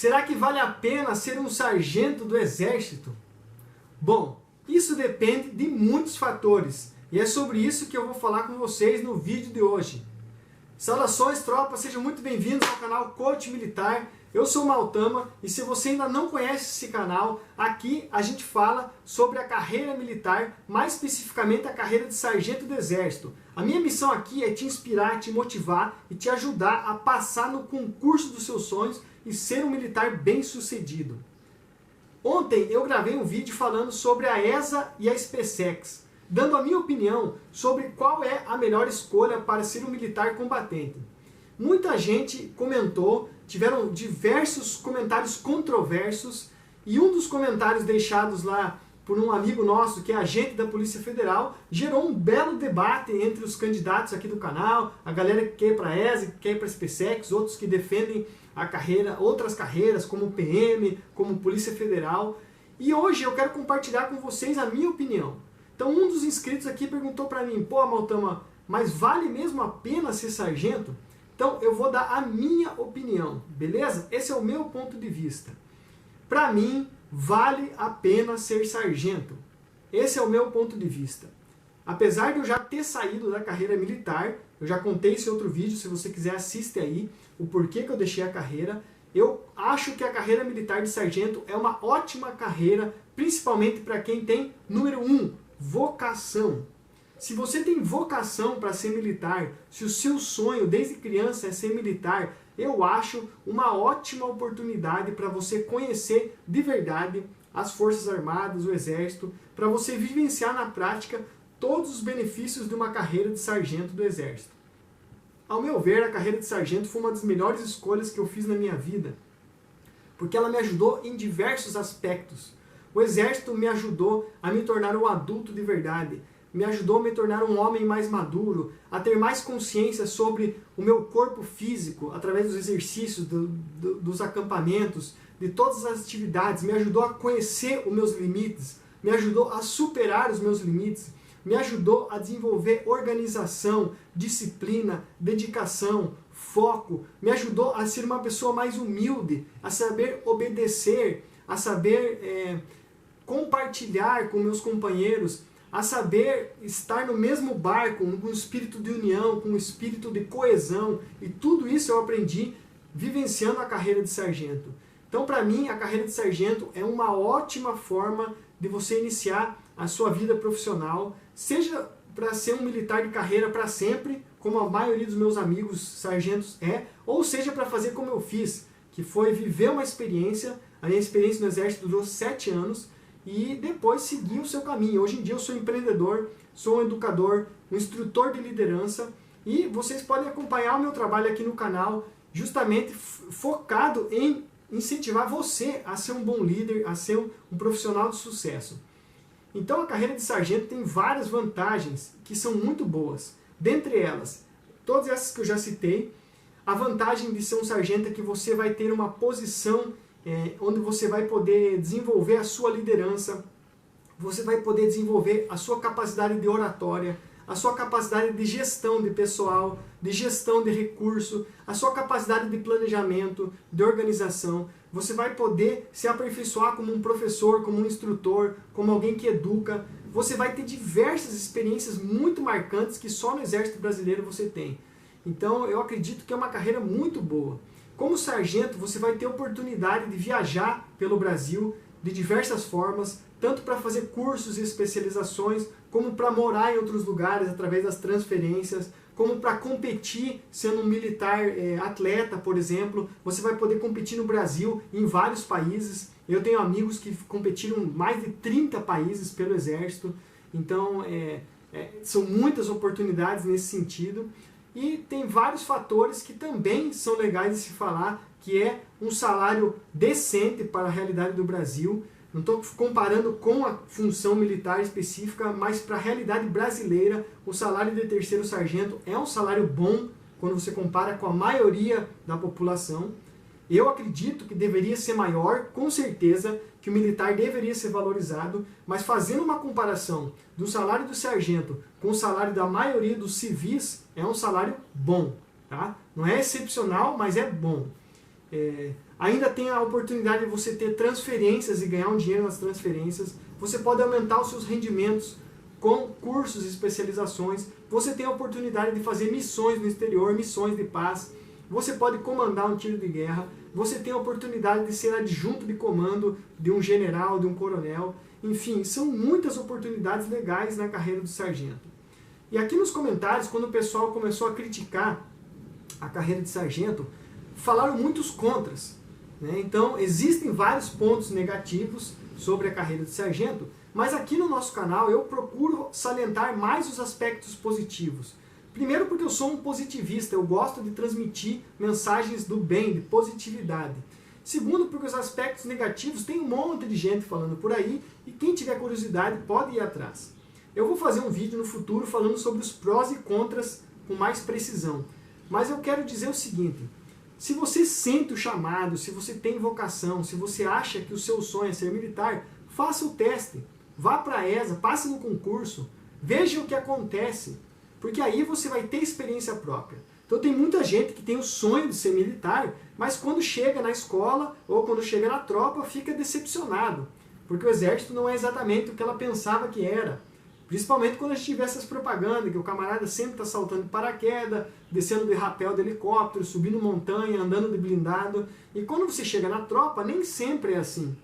Será que vale a pena ser um sargento do Exército? Bom, isso depende de muitos fatores, e é sobre isso que eu vou falar com vocês no vídeo de hoje. Saudações, tropa, sejam muito bem-vindos ao canal Coach Militar. Eu sou o Maltama, e se você ainda não conhece esse canal, aqui a gente fala sobre a carreira militar, mais especificamente a carreira de sargento do Exército. A minha missão aqui é te inspirar, te motivar e te ajudar a passar no concurso dos seus sonhos e ser um militar bem-sucedido. Ontem eu gravei um vídeo falando sobre a ESA e a SpaceX, dando a minha opinião sobre qual é a melhor escolha para ser um militar combatente. Muita gente comentou, tiveram diversos comentários controversos, e um dos comentários deixados lá por um amigo nosso, que é agente da Polícia Federal, gerou um belo debate entre os candidatos aqui do canal, a galera que quer ir para a ESA, que quer ir para a SpaceX, outros que defendem a carreira, outras carreiras, como PM, como Polícia Federal. E hoje eu quero compartilhar com vocês a minha opinião. Então um dos inscritos aqui perguntou para mim, pô, Maltama, mas vale mesmo a pena ser sargento? Então eu vou dar a minha opinião, beleza? Esse é o meu ponto de vista. Para mim, vale a pena ser sargento. Esse é o meu ponto de vista. Apesar de eu já ter saído da carreira militar, eu já contei esse outro vídeo, se você quiser assiste aí, o porquê que eu deixei a carreira. Eu acho que a carreira militar de sargento é uma ótima carreira, principalmente para quem tem, número 1, vocação. Se você tem vocação para ser militar, se o seu sonho desde criança é ser militar, eu acho uma ótima oportunidade para você conhecer de verdade as Forças Armadas, o Exército, para você vivenciar na prática todos os benefícios de uma carreira de sargento do Exército. Ao meu ver, a carreira de sargento foi uma das melhores escolhas que eu fiz na minha vida, porque ela me ajudou em diversos aspectos. O Exército me ajudou a me tornar um adulto de verdade, me ajudou a me tornar um homem mais maduro, a ter mais consciência sobre o meu corpo físico, através dos exercícios, dos acampamentos, de todas as atividades, me ajudou a conhecer os meus limites, me ajudou a superar os meus limites, me ajudou a desenvolver organização, disciplina, dedicação, foco, me ajudou a ser uma pessoa mais humilde, a saber obedecer, a saber compartilhar com meus companheiros, a saber estar no mesmo barco, com o espírito de união, com o espírito de coesão, e tudo isso eu aprendi vivenciando a carreira de sargento. Então, para mim, a carreira de sargento é uma ótima forma de você iniciar a sua vida profissional, seja para ser um militar de carreira para sempre, como a maioria dos meus amigos sargentos é, ou seja para fazer como eu fiz, que foi viver uma experiência. A minha experiência no Exército durou 7 anos, e depois seguir o seu caminho. Hoje em dia eu sou empreendedor, sou um educador, um instrutor de liderança, e vocês podem acompanhar o meu trabalho aqui no canal, justamente focado em incentivar você a ser um bom líder, a ser um profissional de sucesso. Então a carreira de sargento tem várias vantagens que são muito boas. Dentre elas, todas essas que eu já citei, a vantagem de ser um sargento é que você vai ter uma posição onde você vai poder desenvolver a sua liderança, você vai poder desenvolver a sua capacidade de oratória, a sua capacidade de gestão de pessoal, de gestão de recurso, a sua capacidade de planejamento, de organização. Você vai poder se aperfeiçoar como um professor, como um instrutor, como alguém que educa. Você vai ter diversas experiências muito marcantes que só no Exército Brasileiro você tem. Então eu acredito que é uma carreira muito boa. Como sargento, você vai ter oportunidade de viajar pelo Brasil de diversas formas, tanto para fazer cursos e especializações, como para morar em outros lugares através das transferências, como para competir sendo um militar atleta, por exemplo. Você vai poder competir no Brasil, em vários países. Eu tenho amigos que competiram em mais de 30 países pelo Exército, então são muitas oportunidades nesse sentido. E tem vários fatores que também são legais de se falar, que é um salário decente para a realidade do Brasil. Não estou comparando com a função militar específica, mas para a realidade brasileira, o salário de terceiro sargento é um salário bom quando você compara com a maioria da população. Eu acredito que deveria ser maior, com certeza, que o militar deveria ser valorizado, mas fazendo uma comparação do salário do sargento com o salário da maioria dos civis, é um salário bom. Tá? Não é excepcional, mas é bom. Ainda tem a oportunidade de você ter transferências e ganhar um dinheiro nas transferências. Você pode aumentar os seus rendimentos com cursos e especializações. Você tem a oportunidade de fazer missões no exterior, missões de paz. Você pode comandar um tiro de guerra. Você tem a oportunidade de ser adjunto de comando de um general, de um coronel. Enfim, são muitas oportunidades legais na carreira do sargento. E aqui nos comentários, quando o pessoal começou a criticar a carreira de sargento, falaram muitos contras, né? Então, existem vários pontos negativos sobre a carreira de sargento, mas aqui no nosso canal eu procuro salientar mais os aspectos positivos. Primeiro porque eu sou um positivista, eu gosto de transmitir mensagens do bem, de positividade. Segundo porque os aspectos negativos tem um monte de gente falando por aí e quem tiver curiosidade pode ir atrás. Eu vou fazer um vídeo no futuro falando sobre os prós e contras com mais precisão. Mas eu quero dizer o seguinte, se você sente o chamado, se você tem vocação, se você acha que o seu sonho é ser militar, faça o teste, vá para a ESA, passe no concurso, veja o que acontece, porque aí você vai ter experiência própria. Então tem muita gente que tem o sonho de ser militar, mas quando chega na escola ou quando chega na tropa fica decepcionado, porque o exército não é exatamente o que ela pensava que era. Principalmente quando a gente tiver essas propagandas, que o camarada sempre está saltando de paraquedas, descendo de rapel de helicóptero, subindo montanha, andando de blindado. E quando você chega na tropa, nem sempre é assim.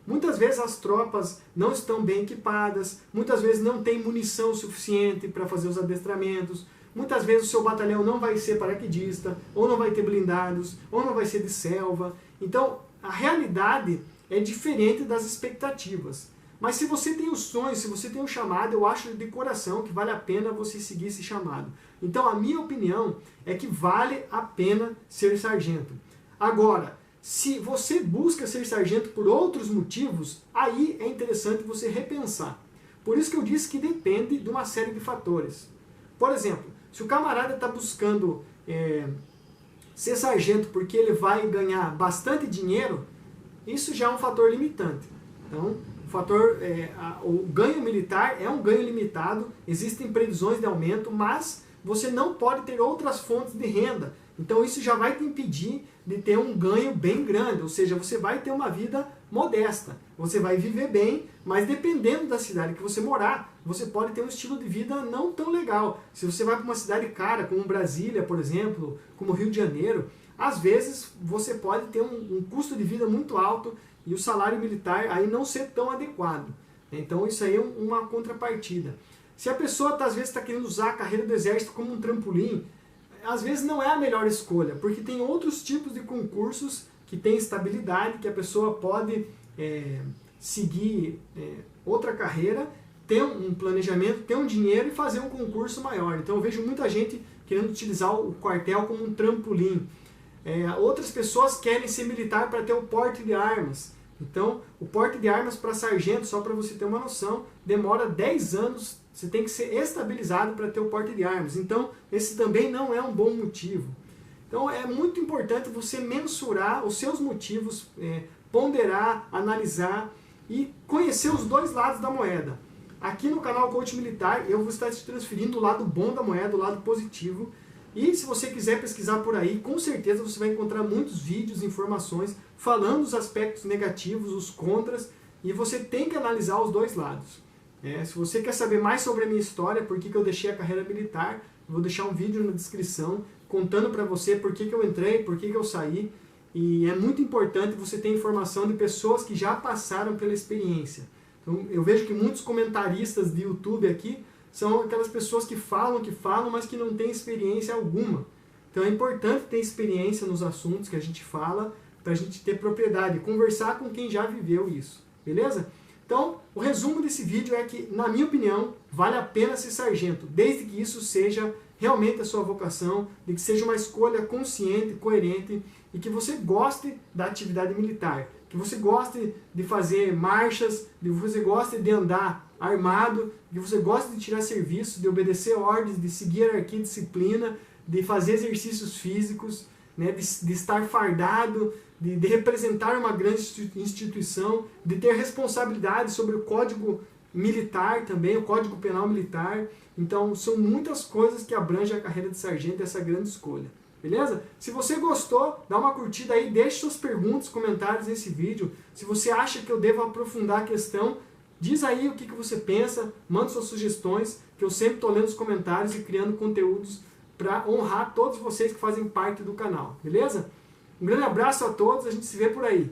Muitas vezes as tropas não estão bem equipadas, muitas vezes não tem munição suficiente para fazer os adestramentos, muitas vezes o seu batalhão não vai ser paraquedista, ou não vai ter blindados, ou não vai ser de selva. Então, a realidade é diferente das expectativas. Mas se você tem o sonho, se você tem o chamado, eu acho de coração que vale a pena você seguir esse chamado. Então a minha opinião é que vale a pena ser sargento. Agora, se você busca ser sargento por outros motivos, aí é interessante você repensar. Por isso que eu disse que depende de uma série de fatores. Por exemplo, se o camarada está buscando ser sargento porque ele vai ganhar bastante dinheiro, isso já é um fator limitante. Então, o ganho militar é um ganho limitado, existem previsões de aumento, mas você não pode ter outras fontes de renda. Então isso já vai te impedir de ter um ganho bem grande, ou seja, você vai ter uma vida modesta. Você vai viver bem, mas dependendo da cidade que você morar, você pode ter um estilo de vida não tão legal. Se você vai para uma cidade cara, como Brasília, por exemplo, como Rio de Janeiro, às vezes você pode ter um custo de vida muito alto e o salário militar aí não ser tão adequado. Então isso aí é uma contrapartida. Se a pessoa às vezes está querendo usar a carreira do exército como um trampolim, às vezes não é a melhor escolha, porque tem outros tipos de concursos que têm estabilidade, que a pessoa pode seguir outra carreira, ter um planejamento, ter um dinheiro e fazer um concurso maior. Então eu vejo muita gente querendo utilizar o quartel como um trampolim. Outras pessoas querem ser militar para ter o porte de armas. Então, o porte de armas para sargento, só para você ter uma noção, demora 10 anos, você tem que ser estabilizado para ter o porte de armas. Então, esse também não é um bom motivo. Então, é muito importante você mensurar os seus motivos, ponderar, analisar e conhecer os dois lados da moeda. Aqui no canal Coach Militar, eu vou estar te transferindo o lado bom da moeda, o lado positivo. E se você quiser pesquisar por aí, com certeza você vai encontrar muitos vídeos, informações, falando os aspectos negativos, os contras, e você tem que analisar os dois lados. Se você quer saber mais sobre a minha história, por que eu deixei a carreira militar, eu vou deixar um vídeo na descrição, contando para você por que eu entrei, por que eu saí, e é muito importante você ter informação de pessoas que já passaram pela experiência. Então, eu vejo que muitos comentaristas de YouTube aqui, são aquelas pessoas que falam, mas que não têm experiência alguma. Então é importante ter experiência nos assuntos que a gente fala, para a gente ter propriedade, conversar com quem já viveu isso. Beleza? Então, o resumo desse vídeo é que, na minha opinião, vale a pena ser sargento, desde que isso seja realmente a sua vocação, de que seja uma escolha consciente, coerente, e que você goste da atividade militar, que você goste de fazer marchas, que você goste de andar armado, que você goste de tirar serviço, de obedecer ordens, de seguir hierarquia e disciplina, de fazer exercícios físicos, né, de estar fardado, de representar uma grande instituição, de ter responsabilidade sobre o Código Militar também, o Código Penal Militar. Então, são muitas coisas que abrangem a carreira de sargento, essa grande escolha. Beleza? Se você gostou, dá uma curtida aí, deixe suas perguntas, comentários nesse vídeo. Se você acha que eu devo aprofundar a questão, diz aí o que você pensa, manda suas sugestões, que eu sempre estou lendo os comentários e criando conteúdos para honrar todos vocês que fazem parte do canal. Beleza? Um grande abraço a todos, a gente se vê por aí.